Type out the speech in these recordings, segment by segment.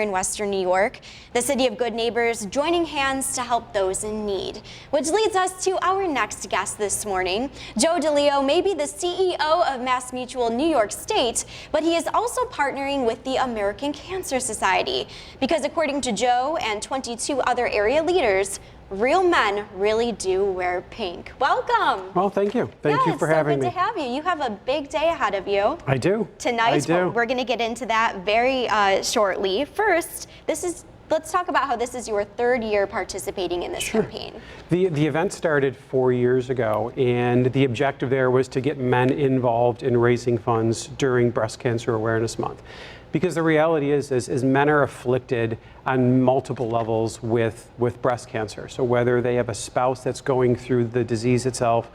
in Western New York, the City of Good Neighbors joining hands to help those in need. Which leads us to our next guest this morning. Joe DeLeo may be the CEO of Mass Mutual New York State, but he is also partnering with the American Cancer Society. Because according to Joe and 22 other area leaders, real men really do wear pink. Welcome. Well, thank you. Thank you for having me. It's so good to have you. You have a big day ahead of you. I do. Tonight, we're going to get into that very shortly. First, let's talk about how this is your third year participating in this campaign. The event started 4 years ago, and the objective there was to get men involved in raising funds during Breast Cancer Awareness Month. Because the reality is men are afflicted on multiple levels with breast cancer. So whether they have a spouse that's going through the disease itself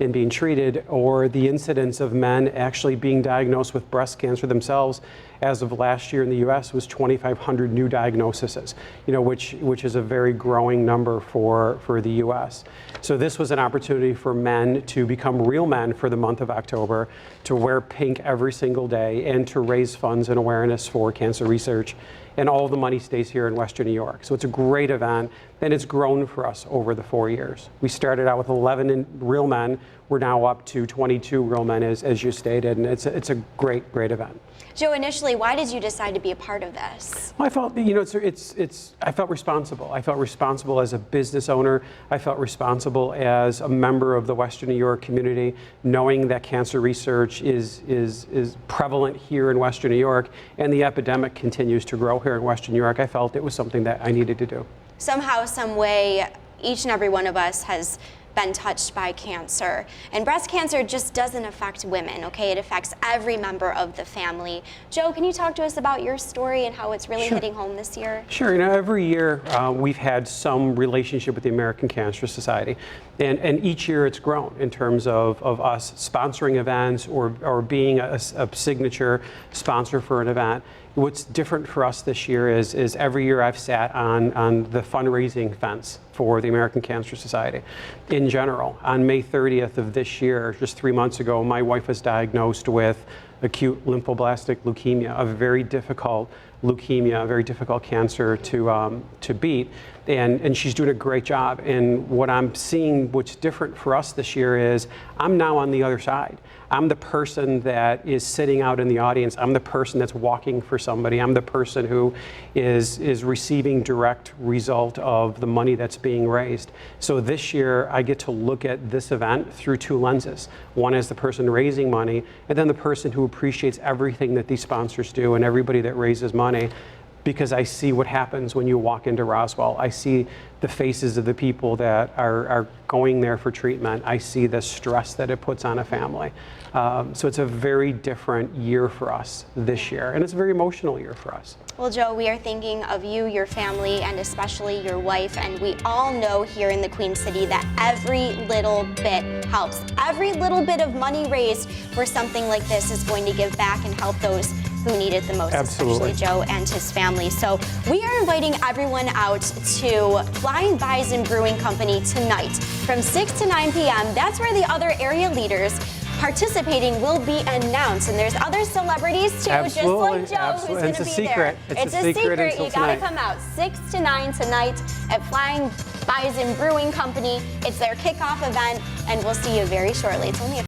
and being treated, or the incidence of men actually being diagnosed with breast cancer themselves, as of last year in the U.S. was 2,500 new diagnoses, which is a very growing number for the U.S. So this was an opportunity for men to become real men for the month of October, to wear pink every single day, and to raise funds and awareness for cancer research. And all the money stays here in Western New York. So it's a great event, and it's grown for us over the 4 years. We started out with 11 real men. We're now up to 22 real men, as you stated, and it's a great event. Joe, initially, why did you decide to be a part of this? Well, I felt, I felt responsible. I felt responsible as a business owner. I felt responsible as a member of the Western New York community, knowing that cancer research is prevalent here in Western New York, and the epidemic continues to grow here in Western New York. I felt it was something that I needed to do. Somehow, some way, each and every one of us has been touched by cancer. And breast cancer just doesn't affect women, okay? It affects every member of the family. Joe, can you talk to us about your story and how it's really hitting home this year? Sure. Every year we've had some relationship with the American Cancer Society. And each year it's grown in terms of us sponsoring events or being a signature sponsor for an event. What's different for us this year is every year I've sat on the fundraising fence for the American Cancer Society. In general, on May 30th of this year, just 3 months ago, my wife was diagnosed with acute lymphoblastic leukemia, a very difficult leukemia, a very difficult cancer to beat. And she's doing a great job. And what I'm seeing, what's different for us this year is I'm now on the other side. I'm the person that is sitting out in the audience. I'm the person that's walking for somebody. I'm the person who is receiving direct result of the money that's being raised. So this year, I get to look at this event through two lenses. One is the person raising money, and then the person who appreciates everything that these sponsors do and everybody that raises money. Because I see what happens when you walk into Roswell. I see the faces of the people that are going there for treatment. I see the stress that it puts on a family. So it's a very different year for us this year, and it's a very emotional year for us. Well, Joe, we are thinking of you, your family, and especially your wife, and we all know here in the Queen City that every little bit helps. Every little bit of money raised for something like this is going to give back and help those who need it the most, especially Joe and his family. So we are inviting everyone out to Flying Bison Brewing Company tonight from 6 to 9 p.m. That's where the other area leaders participating will be announced, and there's other celebrities too, just like Joe, who's going to be there. It's a secret. You got to come out 6 to 9 tonight at Flying Bison Brewing Company. It's their kickoff event, and we'll see you very shortly. It's only a